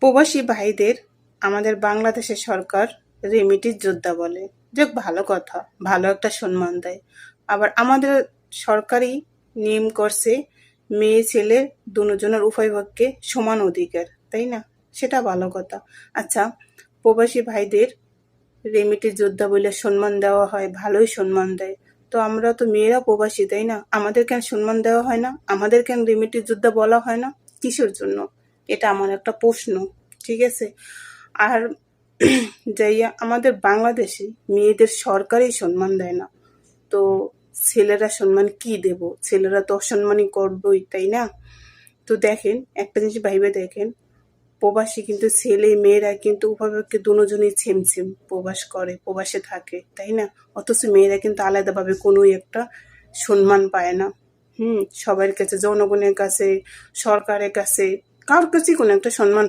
প্রবাসী ভাইদের আমাদের বাংলাদেশের সরকার রেমিটেন্স যোদ্ধা বলে। যাক, ভালো কথা, ভালো একটা সম্মান দেয়। আবার আমাদের সরকারই নিয়ম করছে মেয়ে ছেলে দুজনের উভয় পক্ষে সমান অধিকার, তাই না? সেটা ভালো কথা। আচ্ছা, প্রবাসী ভাইদের রেমিটেন্স যোদ্ধা বলে সম্মান দেওয়া হয়, ভালোই সম্মান দেয়। তো আমরা তো মেয়েরা প্রবাসী, তাই না? আমাদের কেন সম্মান দেওয়া হয় না? আমাদের কেন রেমিটেন্স যোদ্ধা বলা হয় না? কিসের জন্য? এটা আমার একটা প্রশ্ন। ঠিক আছে। আর যাইয়া আমাদের বাংলাদেশে মেয়েদের সরকারই সম্মান দেয় না, তো ছেলেরা সম্মান কি দেব? ছেলেরা তো অসম্মানই করবই, তাই না? তো দেখেন, একটা জিনিস ভাইবে দেখেন, প্রবাসী কিন্তু ছেলে মেয়েরা কিন্তু উভয়পক্ষে দুজনেই সেম সেম প্রবাস করে, প্রবাসে থাকে, তাই না? অথচ মেয়েরা কিন্তু আলাদাভাবে কোনো একটা সম্মান পায় না। সবার কাছে, জনগণের কাছে, সরকারের কাছে, কারোর কাছেই কোনো একটা সম্মান